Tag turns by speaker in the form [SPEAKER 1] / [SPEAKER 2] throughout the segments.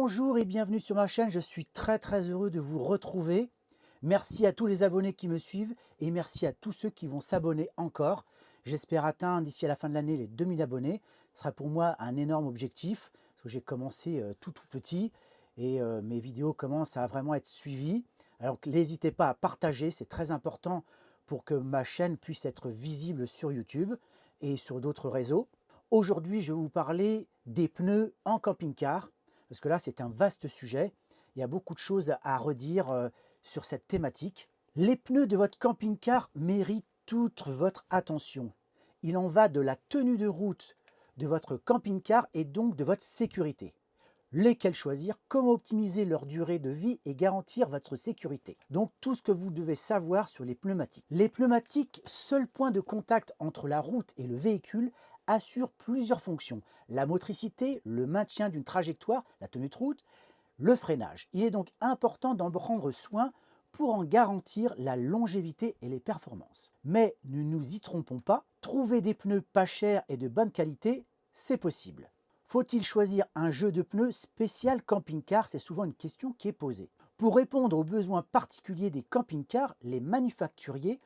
[SPEAKER 1] Bonjour et bienvenue sur ma chaîne, je suis très heureux de vous retrouver. Merci à tous les abonnés qui me suivent et merci à tous ceux qui vont s'abonner encore. J'espère atteindre d'ici à la fin de l'année les 2000 abonnés. Ce sera pour moi un énorme objectif parce que j'ai commencé tout petit et mes vidéos commencent à vraiment être suivies. Alors n'hésitez pas à partager, c'est très important pour que ma chaîne puisse être visible sur YouTube et sur d'autres réseaux. Aujourd'hui, je vais vous parler des pneus en camping-car. Parce que là, c'est un vaste sujet. Il y a beaucoup de choses à redire sur cette thématique. Les pneus de votre camping-car méritent toute votre attention. Il en va de la tenue de route de votre camping-car et donc de votre sécurité. Lesquels choisir, comment optimiser leur durée de vie et garantir votre sécurité. Donc tout ce que vous devez savoir sur les pneumatiques. Les pneumatiques, seul point de contact entre la route et le véhicule, assure plusieurs fonctions. La motricité, le maintien d'une trajectoire, la tenue de route, le freinage. Il est donc important d'en prendre soin pour en garantir la longévité et les performances. Mais ne nous y trompons pas, trouver des pneus pas chers et de bonne qualité, c'est possible. Faut-il choisir un jeu de pneus spécial camping-car? C'est souvent une question qui est posée. Pour répondre aux besoins particuliers des camping-cars, les manufacturiers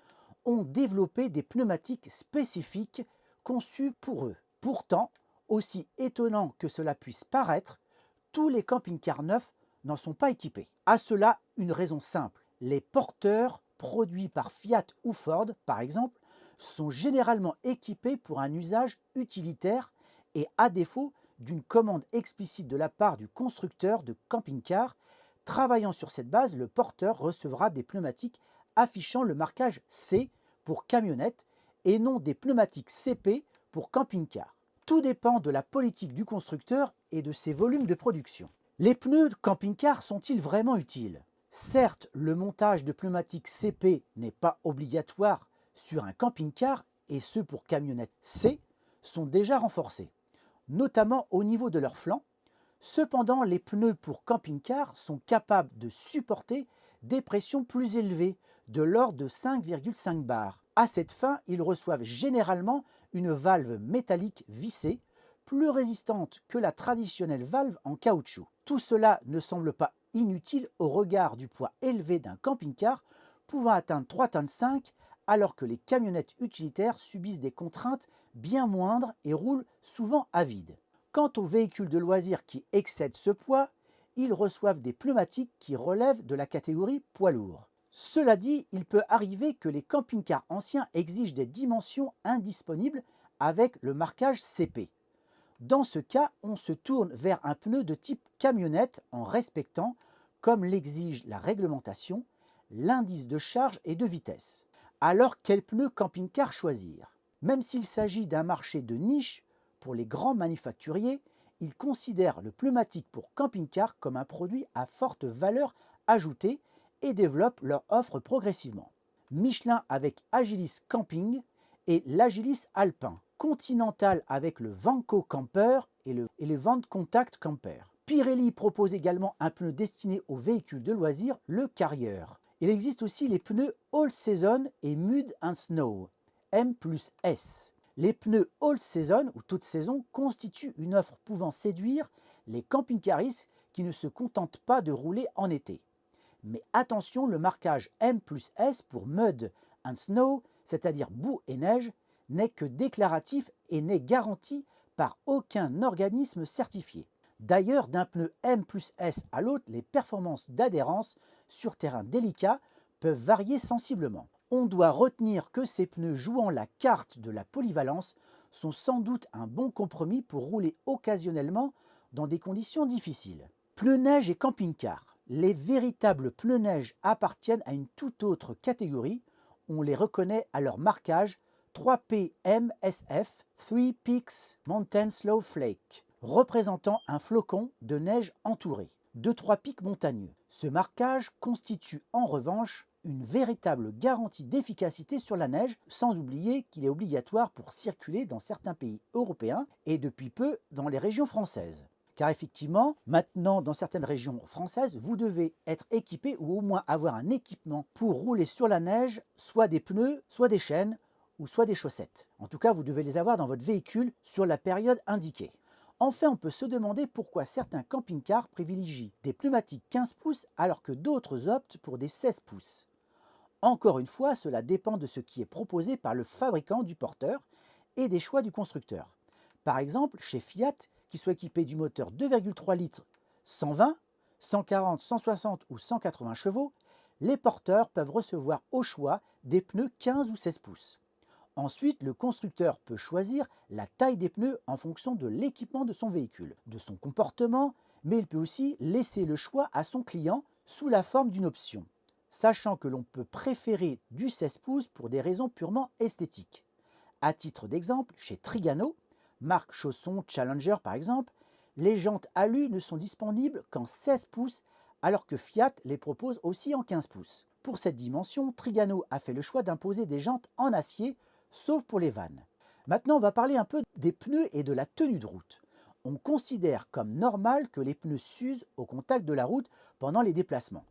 [SPEAKER 1] ont développé des pneumatiques spécifiques conçus pour eux. Pourtant, aussi étonnant que cela puisse paraître, tous les camping-cars neufs n'en sont pas équipés. À cela, une raison simple. Les porteurs produits par Fiat ou Ford, par exemple, sont généralement équipés pour un usage utilitaire et à défaut d'une commande explicite de la part du constructeur de camping-car, travaillant sur cette base, le porteur recevra des pneumatiques affichant le marquage C pour camionnette et non des pneumatiques CP pour camping-car. Tout dépend de la politique du constructeur et de ses volumes de production. Les pneus de camping-car sont-ils vraiment utiles? Certes, le montage de pneumatiques CP n'est pas obligatoire sur un camping-car et ceux pour camionnette C sont déjà renforcés, notamment au niveau de leurs flancs. Cependant, les pneus pour camping-car sont capables de supporter des pressions plus élevées, de l'ordre de 5,5 bars. À cette fin, ils reçoivent généralement une valve métallique vissée, plus résistante que la traditionnelle valve en caoutchouc. Tout cela ne semble pas inutile au regard du poids élevé d'un camping-car pouvant atteindre 3,5 tonnes, alors que les camionnettes utilitaires subissent des contraintes bien moindres et roulent souvent à vide. Quant aux véhicules de loisirs qui excèdent ce poids, ils reçoivent des pneumatiques qui relèvent de la catégorie poids lourd. Cela dit, il peut arriver que les camping-cars anciens exigent des dimensions indisponibles avec le marquage CP. Dans ce cas, on se tourne vers un pneu de type camionnette en respectant, comme l'exige la réglementation, l'indice de charge et de vitesse. Alors, quel pneu camping-car choisir? Même s'il s'agit d'un marché de niche, pour les grands manufacturiers, ils considèrent le pneumatique pour camping-car comme un produit à forte valeur ajoutée et développent leur offre progressivement. Michelin avec Agilis Camping et l'Agilis Alpin. Continental avec le Vanco Camper et le Vent Contact Camper. Pirelli propose également un pneu destiné aux véhicules de loisirs, le Carrier. Il existe aussi les pneus All Season et Mud and Snow, M+S. Les pneus All Season ou toute saison constituent une offre pouvant séduire les camping-caristes qui ne se contentent pas de rouler en été. Mais attention, le marquage M+S pour Mud and Snow, c'est-à-dire boue et neige, n'est que déclaratif et n'est garanti par aucun organisme certifié. D'ailleurs, d'un pneu M+S à l'autre, les performances d'adhérence sur terrain délicat peuvent varier sensiblement. On doit retenir que ces pneus jouant la carte de la polyvalence sont sans doute un bon compromis pour rouler occasionnellement dans des conditions difficiles. Pneus neige et camping-car. Les véritables pneus neige appartiennent à une toute autre catégorie. On les reconnaît à leur marquage 3PMSF, 3 Peaks Mountain Slow Flake, représentant un flocon de neige entouré de 3 pics montagneux. Ce marquage constitue en revanche une véritable garantie d'efficacité sur la neige, sans oublier qu'il est obligatoire pour circuler dans certains pays européens et depuis peu dans les régions françaises. Car effectivement, maintenant, dans certaines régions françaises, vous devez être équipé ou au moins avoir un équipement pour rouler sur la neige, soit des pneus, soit des chaînes, ou soit des chaussettes. En tout cas, vous devez les avoir dans votre véhicule sur la période indiquée. Enfin, on peut se demander pourquoi certains camping-cars privilégient des pneumatiques 15 pouces alors que d'autres optent pour des 16 pouces. Encore une fois, cela dépend de ce qui est proposé par le fabricant du porteur et des choix du constructeur. Par exemple, chez Fiat, qui soit équipé du moteur 2,3 litres 120, 140, 160 ou 180 chevaux, les porteurs peuvent recevoir au choix des pneus 15 ou 16 pouces. Ensuite, le constructeur peut choisir la taille des pneus en fonction de l'équipement de son véhicule, de son comportement, mais il peut aussi laisser le choix à son client sous la forme d'une option, sachant que l'on peut préférer du 16 pouces pour des raisons purement esthétiques. À titre d'exemple, chez Trigano, marque chaussons Challenger par exemple, les jantes alu ne sont disponibles qu'en 16 pouces alors que Fiat les propose aussi en 15 pouces. Pour cette dimension, Trigano a fait le choix d'imposer des jantes en acier, sauf pour les vannes. Maintenant, on va parler un peu des pneus et de la tenue de route. On considère comme normal que les pneus s'usent au contact de la route pendant les déplacements.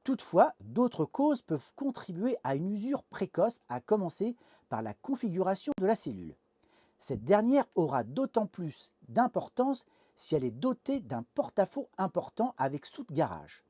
[SPEAKER 1] Toutefois, d'autres causes peuvent contribuer à une usure précoce, à commencer par la configuration de la cellule. Cette dernière aura d'autant plus d'importance si elle est dotée d'un porte-à-faux important avec soute garage.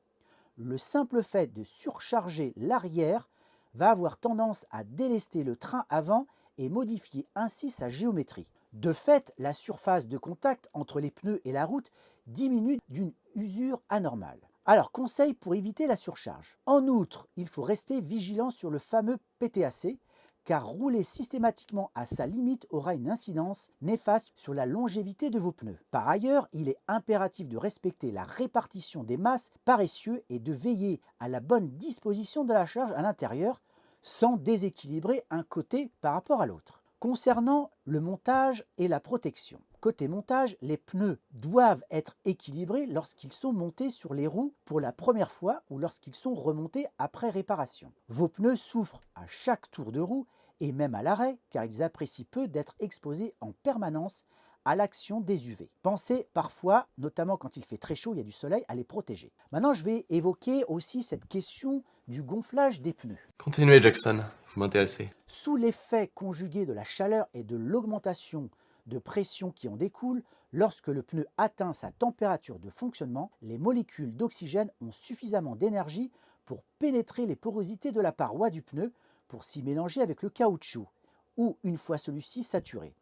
[SPEAKER 1] Le simple fait de surcharger l'arrière va avoir tendance à délester le train avant et modifier ainsi sa géométrie. De fait, la surface de contact entre les pneus et la route diminue d'une usure anormale. Alors, conseil pour éviter la surcharge. En outre, il faut rester vigilant sur le fameux PTAC, car rouler systématiquement à sa limite aura une incidence néfaste sur la longévité de vos pneus. Par ailleurs, il est impératif de respecter la répartition des masses par essieu et de veiller à la bonne disposition de la charge à l'intérieur sans déséquilibrer un côté par rapport à l'autre. Concernant le montage et la protection. Côté montage, les pneus doivent être équilibrés lorsqu'ils sont montés sur les roues pour la première fois ou lorsqu'ils sont remontés après réparation. Vos pneus souffrent à chaque tour de roue et même à l'arrêt car ils apprécient peu d'être exposés en permanence à l'action des UV. Pensez parfois, notamment quand il fait très chaud, il y a du soleil, à les protéger. Maintenant, je vais évoquer aussi cette question du gonflage des pneus.
[SPEAKER 2] Continuez Jackson, vous m'intéressez.
[SPEAKER 1] Sous l'effet conjugué de la chaleur et de l'augmentation de pression qui en découle, lorsque le pneu atteint sa température de fonctionnement, les molécules d'oxygène ont suffisamment d'énergie pour pénétrer les porosités de la paroi du pneu pour s'y mélanger avec le caoutchouc, ou une fois celui-ci saturé.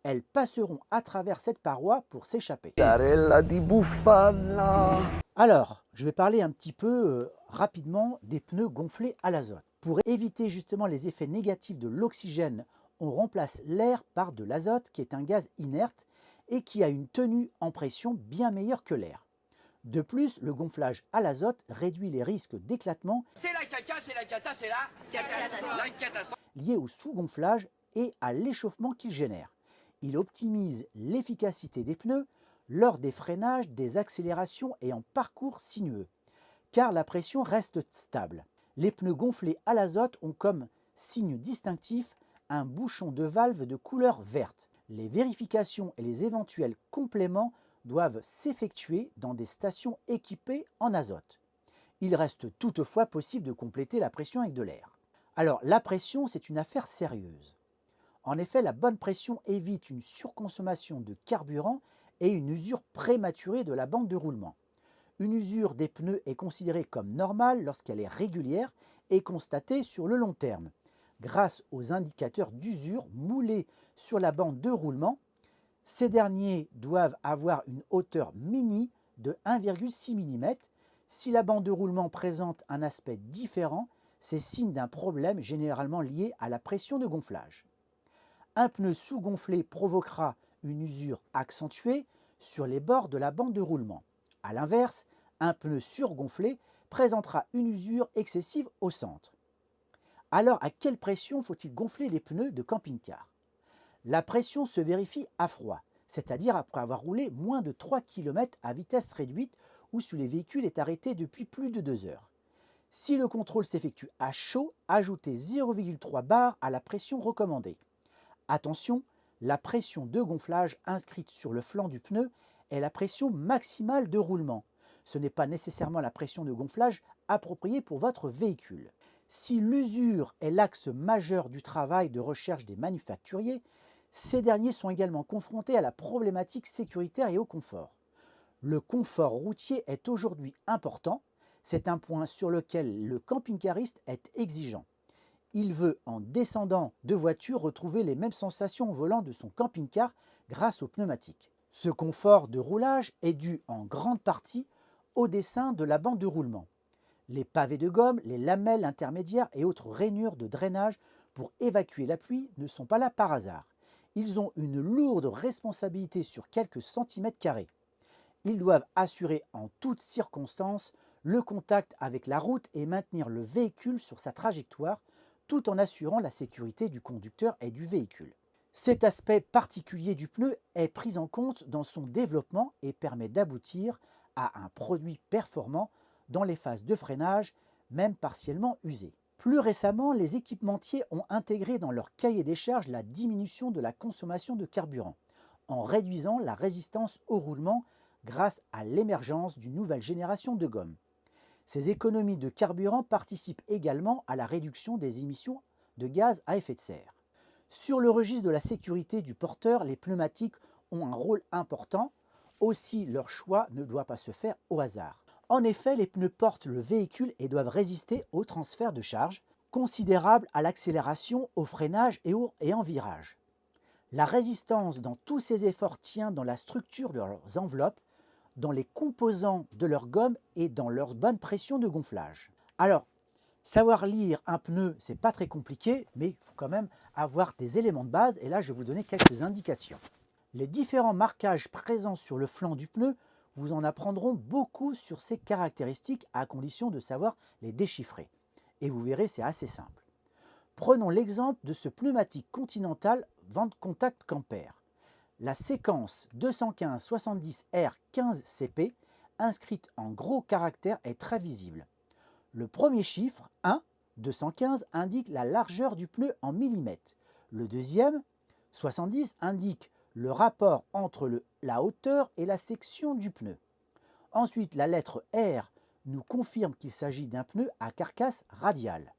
[SPEAKER 1] Elles passeront à travers cette paroi pour s'échapper. Alors, je vais parler un petit peu rapidement des pneus gonflés à l'azote. Pour éviter justement les effets négatifs de l'oxygène, on remplace l'air par de l'azote qui est un gaz inerte et qui a une tenue en pression bien meilleure que l'air. De plus, le gonflage à l'azote réduit les risques d'éclatement liés au sous-gonflage et à l'échauffement qu'il génère. Il optimise l'efficacité des pneus lors des freinages, des accélérations et en parcours sinueux, car la pression reste stable. Les pneus gonflés à l'azote ont comme signe distinctif un bouchon de valve de couleur verte. Les vérifications et les éventuels compléments doivent s'effectuer dans des stations équipées en azote. Il reste toutefois possible de compléter la pression avec de l'air. Alors, la pression, c'est une affaire sérieuse. En effet, la bonne pression évite une surconsommation de carburant et une usure prématurée de la bande de roulement. Une usure des pneus est considérée comme normale lorsqu'elle est régulière et constatée sur le long terme, grâce aux indicateurs d'usure moulés sur la bande de roulement. Ces derniers doivent avoir une hauteur mini de 1,6 mm. Si la bande de roulement présente un aspect différent, c'est signe d'un problème généralement lié à la pression de gonflage. Un pneu sous-gonflé provoquera une usure accentuée sur les bords de la bande de roulement. A l'inverse, un pneu surgonflé présentera une usure excessive au centre. Alors, à quelle pression faut-il gonfler les pneus de camping-car? La pression se vérifie à froid, c'est-à-dire après avoir roulé moins de 3 km à vitesse réduite ou si le véhicule est arrêté depuis plus de 2 heures. Si le contrôle s'effectue à chaud, ajoutez 0,3 bar à la pression recommandée. Attention, la pression de gonflage inscrite sur le flanc du pneu est la pression maximale de roulement. Ce n'est pas nécessairement la pression de gonflage appropriée pour votre véhicule. Si l'usure est l'axe majeur du travail de recherche des manufacturiers, Ces derniers sont également confrontés à la problématique sécuritaire et au confort. Le confort routier est aujourd'hui important, c'est un point sur lequel le camping-cariste est exigeant. Il veut, en descendant de voiture, retrouver les mêmes sensations au volant de son camping-car grâce aux pneumatiques. Ce confort de roulage est dû en grande partie au dessin de la bande de roulement. Les pavés de gomme, les lamelles intermédiaires et autres rainures de drainage pour évacuer la pluie ne sont pas là par hasard. Ils ont une lourde responsabilité sur quelques centimètres carrés. Ils doivent assurer en toutes circonstances le contact avec la route et maintenir le véhicule sur sa trajectoire, tout en assurant la sécurité du conducteur et du véhicule. Cet aspect particulier du pneu est pris en compte dans son développement et permet d'aboutir à un produit performant dans les phases de freinage, même partiellement usées. Plus récemment, les équipementiers ont intégré dans leur cahier des charges la diminution de la consommation de carburant, en réduisant la résistance au roulement grâce à l'émergence d'une nouvelle génération de gommes. Ces économies de carburant participent également à la réduction des émissions de gaz à effet de serre. Sur le registre de la sécurité du porteur, les pneumatiques ont un rôle important. Aussi, leur choix ne doit pas se faire au hasard. En effet, les pneus portent le véhicule et doivent résister au transfert de charge, considérable à l'accélération, au freinage et en virage. La résistance dans tous ces efforts tient dans la structure de leurs enveloppes, dans les composants de leur gomme et dans leur bonne pression de gonflage. Alors, savoir lire un pneu, c'est pas très compliqué, mais il faut quand même avoir des éléments de base, et là je vais vous donner quelques indications. Les différents marquages présents sur le flanc du pneu vous en apprendront beaucoup sur ses caractéristiques à condition de savoir les déchiffrer. Et vous verrez, c'est assez simple. Prenons l'exemple de ce pneumatique Continental Vente Contact Camper. La séquence 215-70R15CP, inscrite en gros caractères, est très visible. Le premier chiffre, 1, 215, indique la largeur du pneu en millimètres. Le deuxième, 70, indique le rapport entre la hauteur et la section du pneu. Ensuite, la lettre R nous confirme qu'il s'agit d'un pneu à carcasse radiale.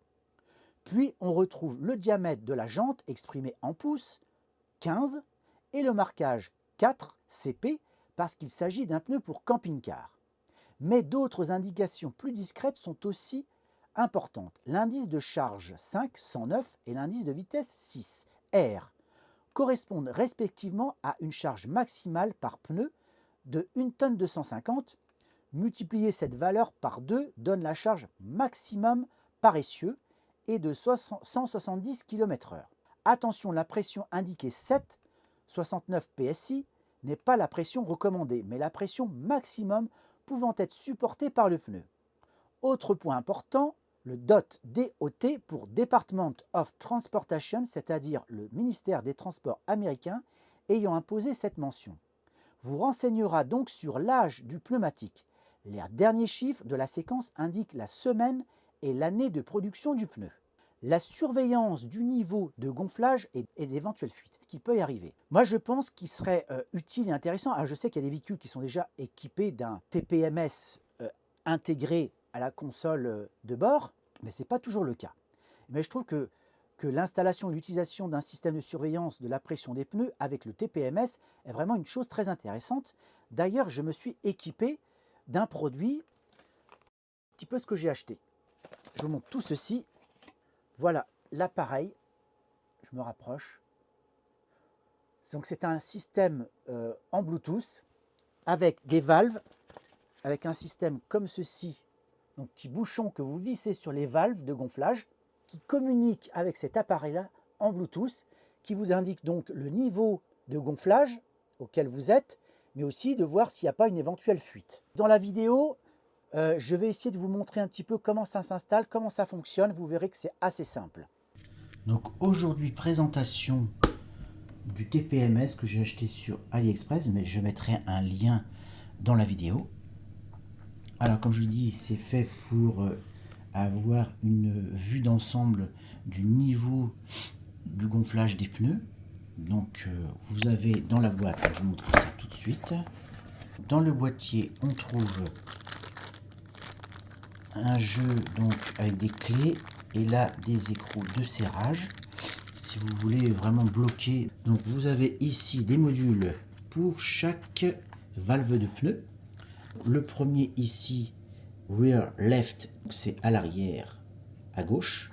[SPEAKER 1] Puis, on retrouve le diamètre de la jante exprimé en pouces, 15, et le marquage 4 CP parce qu'il s'agit d'un pneu pour camping-car. Mais d'autres indications plus discrètes sont aussi importantes. L'indice de charge 5, 109 et l'indice de vitesse 6, R, correspondent respectivement à une charge maximale par pneu de 1 tonne 250. Multiplier cette valeur par 2 donne la charge maximum par essieu et de 170 km/h. Attention, la pression indiquée 7, 69 PSI, n'est pas la pression recommandée, mais la pression maximum pouvant être supportée par le pneu. Autre point important, le DOT pour Department of Transportation, c'est-à-dire le ministère des Transports américain, ayant imposé cette mention. Vous renseignera donc sur l'âge du pneumatique. Les derniers chiffres de la séquence indiquent la semaine et l'année de production du pneu. La surveillance du niveau de gonflage et d'éventuelles fuites qui peut y arriver. Moi, je pense qu'il serait utile et intéressant. Alors, je sais qu'il y a des véhicules qui sont déjà équipés d'un TPMS intégré à la console de bord, mais ce n'est pas toujours le cas. Mais je trouve que l'installation et l'utilisation d'un système de surveillance de la pression des pneus avec le TPMS est vraiment une chose très intéressante. D'ailleurs, je me suis équipé d'un produit, un petit peu ce que j'ai acheté. Je vous montre tout ceci. Voilà l'appareil, je me rapproche. Donc c'est un système en Bluetooth avec des valves, avec un système comme ceci, donc petit bouchon que vous vissez sur les valves de gonflage, qui communique avec cet appareil-là en Bluetooth, qui vous indique donc le niveau de gonflage auquel vous êtes, mais aussi de voir s'il n'y a pas une éventuelle fuite. Dans la vidéo, je vais essayer de vous montrer un petit peu comment ça s'installe, comment ça fonctionne. Vous verrez que c'est assez simple. Donc aujourd'hui, présentation du TPMS que j'ai acheté sur AliExpress, mais je mettrai un lien dans la vidéo. Alors comme je vous dis, c'est fait pour avoir une vue d'ensemble du niveau du gonflage des pneus. Donc vous avez dans la boîte, je vous montre ça tout de suite. Dans le boîtier, on trouve un jeu donc avec des clés et là des écrous de serrage. si vous voulez vraiment bloquer. Donc vous avez ici des modules pour chaque valve de pneu. Le premier ici, rear left, c'est à l'arrière, à gauche,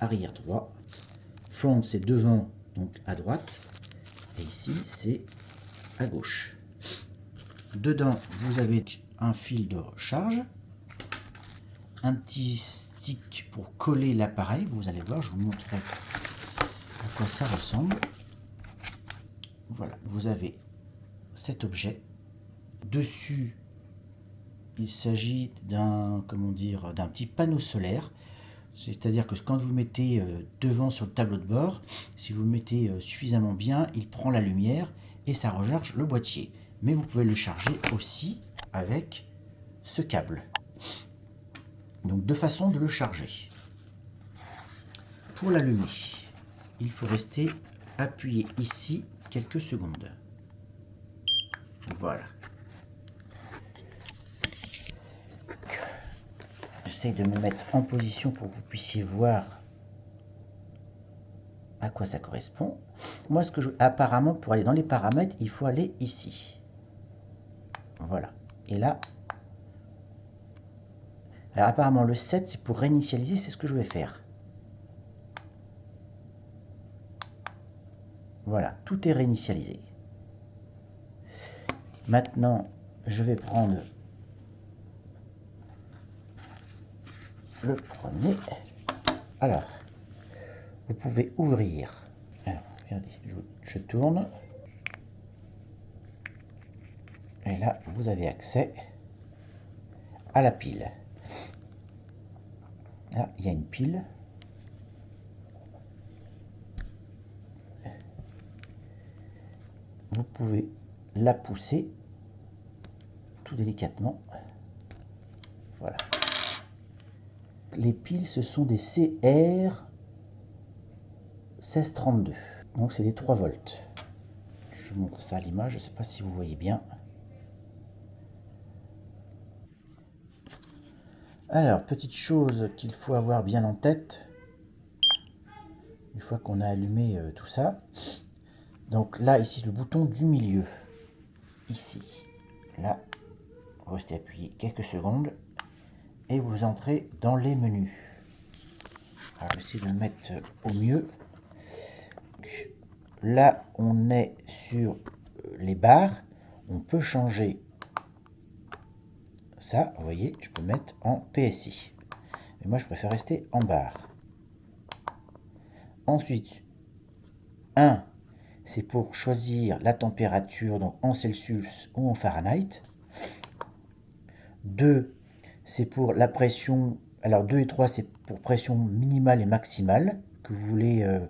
[SPEAKER 1] arrière droit. Front, c'est devant, donc à droite. Et ici, c'est à gauche. Dedans, vous avez un fil de recharge, un petit stick pour coller l'appareil. Vous allez voir, je vous montrerai à quoi ça ressemble. Voilà, vous avez cet objet. Dessus, il s'agit d'un, comment dire, d'un petit panneau solaire. C'est-à-dire que quand vous le mettez devant sur le tableau de bord, si vous le mettez suffisamment bien, il prend la lumière et ça recharge le boîtier. Mais vous pouvez le charger aussi avec ce câble. Donc deux façons de le charger. Pour l'allumer, il faut rester appuyé ici quelques secondes. Voilà. J'essaye de me mettre en position pour que vous puissiez voir à quoi ça correspond. Moi, apparemment, pour aller dans les paramètres, il faut aller ici. Voilà. Et là, alors apparemment le 7, c'est pour réinitialiser, c'est ce que je vais faire. Voilà, tout est réinitialisé. Maintenant, je vais prendre le premier. Alors, vous pouvez ouvrir. Alors, regardez, je tourne. Et là, vous avez accès à la pile. Là, il y a une pile. Vous pouvez la pousser tout délicatement. Voilà. Les piles, ce sont des CR 1632. Donc, c'est des 3 volts. Je vous montre ça à l'image. Je ne sais pas si vous voyez bien. Alors, petite chose qu'il faut avoir bien en tête, une fois qu'on a allumé tout ça. Donc là, ici, le bouton du milieu. Ici. Là, vous restez appuyé quelques secondes et vous entrez dans les menus. Alors, j'essaie de le mettre au mieux. Donc, là, on est sur les barres. On peut changer ça, vous voyez, je peux mettre en PSI. Mais moi, je préfère rester en barre. Ensuite, 1, c'est pour choisir la température donc en Celsius ou en Fahrenheit. 2, c'est pour la pression. Alors 2 et 3, c'est pour pression minimale et maximale que vous voulez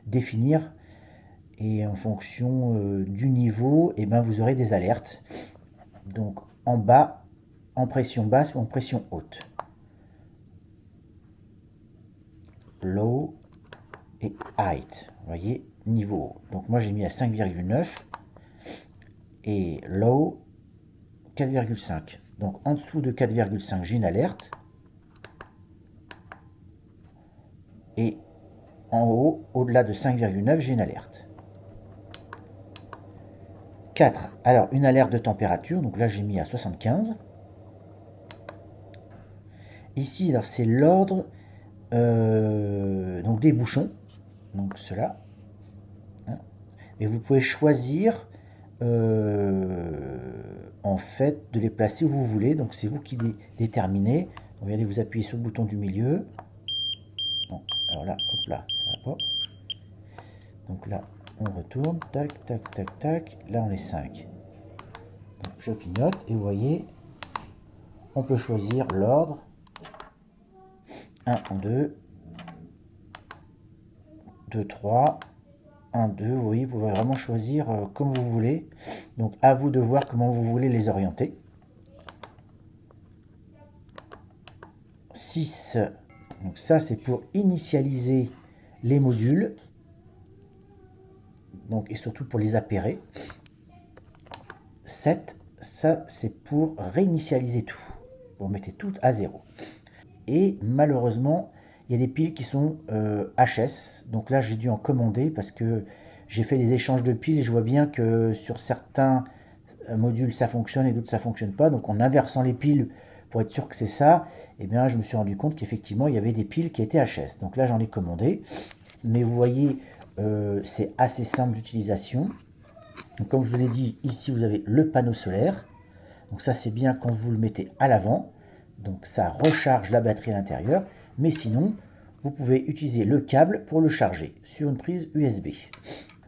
[SPEAKER 1] définir. Et en fonction du niveau, et ben, vous aurez des alertes. Donc en bas, en pression basse ou en pression haute. Low et height. Vous voyez, niveau. Donc moi j'ai mis à 5,9 et low 4,5. Donc en dessous de 4,5, j'ai une alerte. Et en haut, au-delà de 5,9, j'ai une alerte. 4. Alors une alerte de température. Donc là j'ai mis à 75. Ici, alors c'est l'ordre donc des bouchons, donc cela. Hein. Et vous pouvez choisir en fait de les placer où vous voulez. Donc c'est vous qui déterminez. Donc, regardez, vous appuyez sur le bouton du milieu. Bon, alors là, hop là, ça va pas. Donc là, on retourne, tac, tac, tac, tac. Là, on est 5. Donc je clignote et vous voyez, on peut choisir l'ordre. 1, 2, 2, 3, 1, 2, vous voyez, vous pouvez vraiment choisir comme vous voulez. Donc à vous de voir comment vous voulez les orienter. 6, donc ça c'est pour initialiser les modules. Donc, et surtout pour les appairer. 7, ça c'est pour réinitialiser tout. Vous mettez tout à 0. Et malheureusement, il y a des piles qui sont HS. Donc là, j'ai dû en commander parce que j'ai fait des échanges de piles et je vois bien que sur certains modules ça fonctionne et d'autres ça fonctionne pas. Donc en inversant les piles pour être sûr que c'est ça, eh bien, je me suis rendu compte qu'effectivement, il y avait des piles qui étaient HS. Donc là, j'en ai commandé. Mais vous voyez, c'est assez simple d'utilisation. Donc, comme je vous l'ai dit, ici, vous avez le panneau solaire. Donc ça, c'est bien quand vous le mettez à l'avant. Donc ça recharge la batterie à l'intérieur. Mais sinon, vous pouvez utiliser le câble pour le charger sur une prise USB.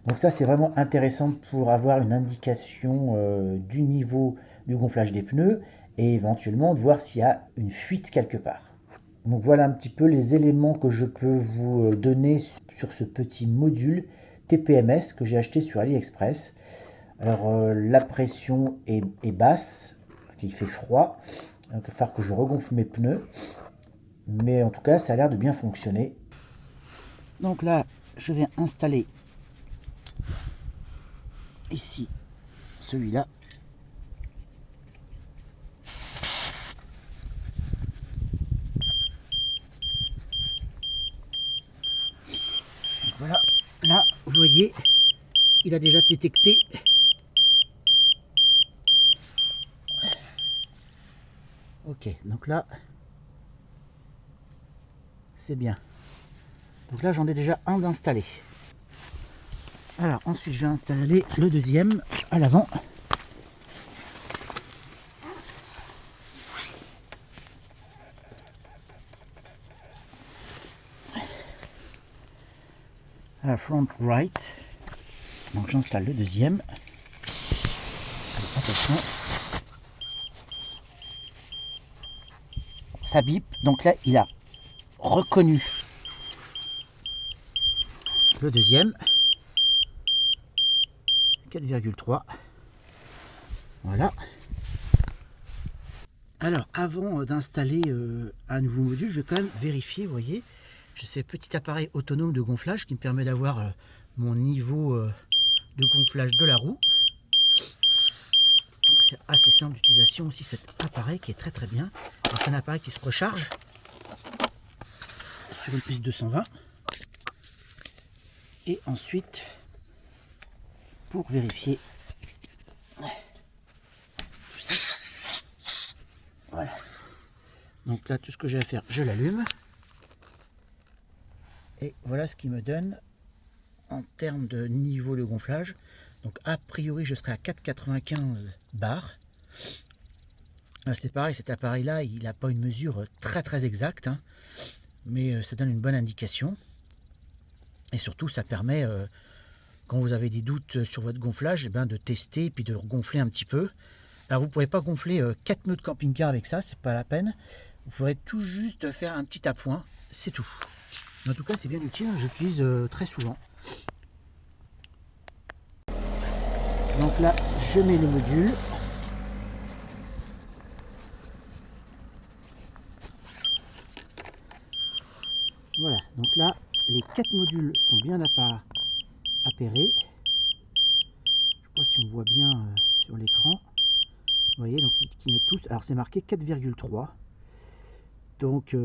[SPEAKER 1] Donc ça, c'est vraiment intéressant pour avoir une indication du niveau du gonflage des pneus et éventuellement de voir s'il y a une fuite quelque part. Donc voilà un petit peu les éléments que je peux vous donner sur ce petit module TPMS que j'ai acheté sur AliExpress. Alors la pression est basse, il fait froid, donc il va falloir que je regonfle mes pneus, mais en tout cas ça a l'air de bien fonctionner. Donc là je vais installer ici celui-là. Voilà, là vous voyez, il a déjà détecté. Ok, donc là, c'est bien. Donc là, j'en ai déjà un d'installé. Alors ensuite, j'ai installé le deuxième à l'avant. À la front right. Donc j'installe le deuxième. Allez, attention. Ça bip. Donc là, il a reconnu le deuxième. 4,3. Voilà. Alors, avant d'installer un nouveau module, je vais quand même vérifier, vous voyez, j'ai ce petit appareil autonome de gonflage qui me permet d'avoir mon niveau de gonflage de la roue. C'est assez simple d'utilisation aussi cet appareil qui est très très bien. C'est un appareil qui se recharge sur une prise 220. Et ensuite, pour vérifier tout ça, voilà. Donc là, tout ce que j'ai à faire, je l'allume. Et voilà ce qu'il me donne en termes de niveau de gonflage. Donc a priori, je serai à 4,95 bars. C'est pareil, cet appareil-là, il n'a pas une mesure très très exacte, hein, mais ça donne une bonne indication. Et surtout, ça permet, quand vous avez des doutes sur votre gonflage, eh ben, de tester et puis de regonfler un petit peu. Alors vous ne pourrez pas gonfler 4 pneus de camping-car avec ça, c'est pas la peine. Vous pourrez tout juste faire un petit appoint, c'est tout. En tout cas, c'est bien utile, j'utilise très souvent. Donc là, je mets le module. Voilà, donc là, les 4 modules sont bien appairés. Je ne sais pas si on voit bien sur l'écran. Vous voyez, donc ils clignotent tous. Alors c'est marqué 4,3. Donc,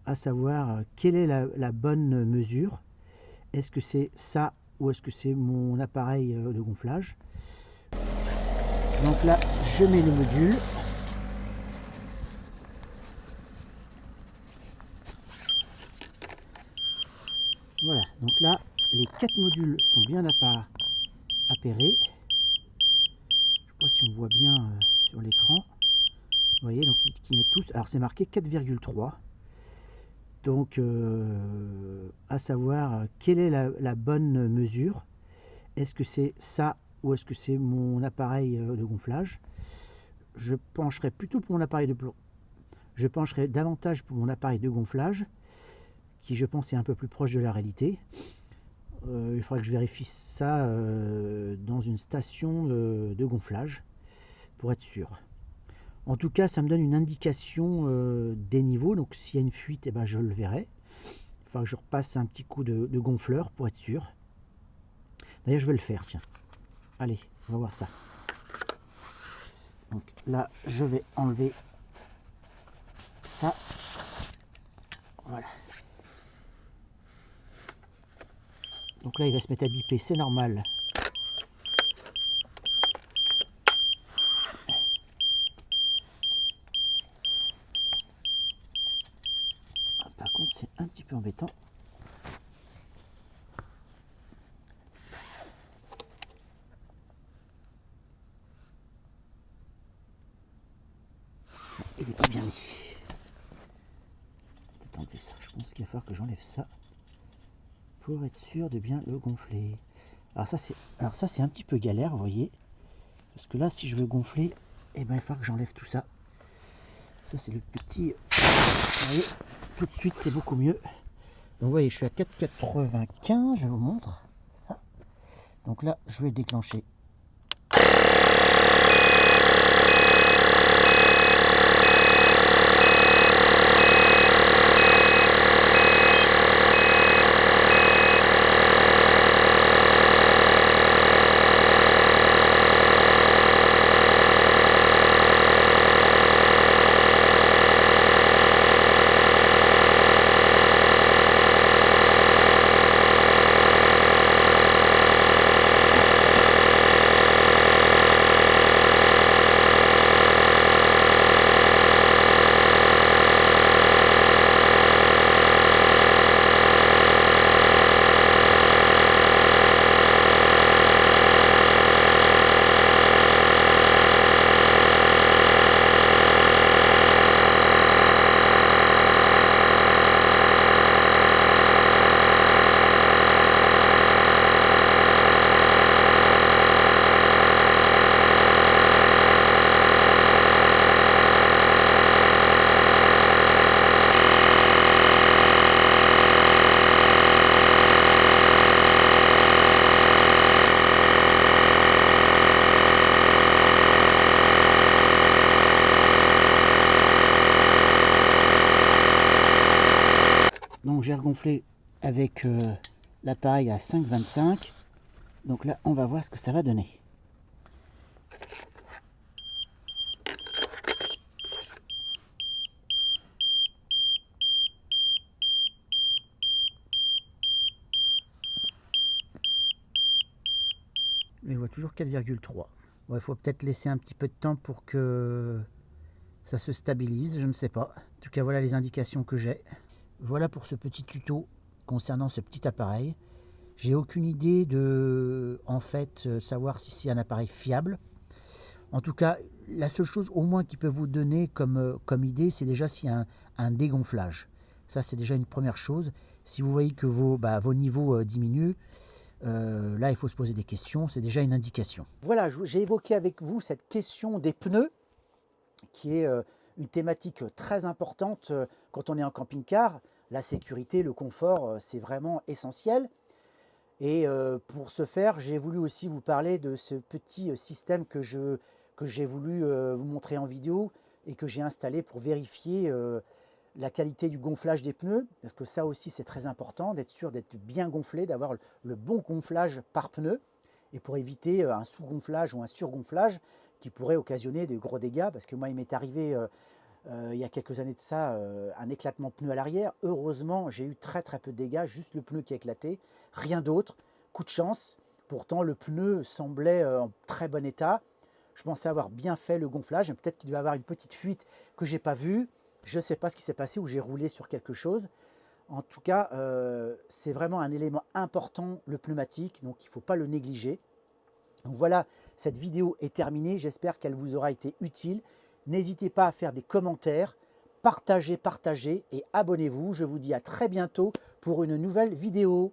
[SPEAKER 1] à savoir, quelle est la bonne mesure? Est-ce que c'est ça ou est-ce que c'est mon appareil de gonflage? Donc là, je mets le module. Voilà, donc là, les 4 modules sont bien appairés. Je ne sais pas si on voit bien sur l'écran. Vous voyez, donc ils clignotent tous. Alors c'est marqué 4,3. Donc, à savoir, quelle est la bonne mesure? Est-ce que c'est ça ou est-ce que c'est mon appareil de gonflage? Je pencherai plutôt pour mon appareil de Je pencherai davantage pour mon appareil de gonflage, qui je pense est un peu plus proche de la réalité. Il faudrait que je vérifie ça dans une station de gonflage pour être sûr. En tout cas, ça me donne une indication des niveaux. Donc, s'il y a une fuite, eh ben, je le verrai. Il faudra que je repasse un petit coup de gonfleur pour être sûr. D'ailleurs, je vais le faire, tiens. Allez, on va voir ça. Donc là, je vais enlever ça. Voilà. Donc là, il va se mettre à biper, c'est normal. Par contre, c'est un petit peu embêtant. Il n'est pas bien mis. Attendez ça, je pense qu'il va falloir que j'enlève ça pour être sûr de bien le gonfler. Alors ça c'est un petit peu galère, vous voyez, parce que là si je veux gonfler, eh ben, il va falloir que j'enlève tout ça. Ça c'est le petit, vous voyez, tout de suite c'est beaucoup mieux. Donc vous voyez, je suis à 4,95, je vous montre ça. Donc là je vais déclencher. Donc j'ai regonflé avec l'appareil à 5,25. Donc là, on va voir ce que ça va donner. Mais on voit toujours 4,3. Il faut peut-être laisser un petit peu de temps pour que ça se stabilise, je ne sais pas. En tout cas, voilà les indications que j'ai. Voilà pour ce petit tuto concernant ce petit appareil. J'ai aucune idée de, en fait, savoir si c'est un appareil fiable. En tout cas, la seule chose au moins qu'il peut vous donner comme idée, c'est déjà s'il y a un dégonflage. Ça, c'est déjà une première chose. Si vous voyez que vos niveaux diminuent, là, il faut se poser des questions. C'est déjà une indication. Voilà, j'ai évoqué avec vous cette question des pneus, qui est une thématique très importante quand on est en camping-car. La sécurité, le confort, c'est vraiment essentiel. Et pour ce faire, j'ai voulu aussi vous parler de ce petit système que j'ai voulu vous montrer en vidéo et que j'ai installé pour vérifier la qualité du gonflage des pneus. Parce que ça aussi, c'est très important, d'être sûr d'être bien gonflé, d'avoir le bon gonflage par pneu. Et pour éviter un sous-gonflage ou un surgonflage qui pourrait occasionner de gros dégâts. Parce que moi, il m'est arrivé il y a quelques années de ça, un éclatement de pneu à l'arrière. Heureusement, j'ai eu très peu de dégâts, juste le pneu qui a éclaté, rien d'autre. Coup de chance. Pourtant, le pneu semblait en très bon état. Je pensais avoir bien fait le gonflage, mais peut-être qu'il devait avoir une petite fuite que je n'ai pas vue. Je ne sais pas ce qui s'est passé, ou j'ai roulé sur quelque chose. En tout cas, c'est vraiment un élément important, le pneumatique, donc il ne faut pas le négliger. Donc voilà, cette vidéo est terminée. J'espère qu'elle vous aura été utile. N'hésitez pas à faire des commentaires, partagez et abonnez-vous. Je vous dis à très bientôt pour une nouvelle vidéo.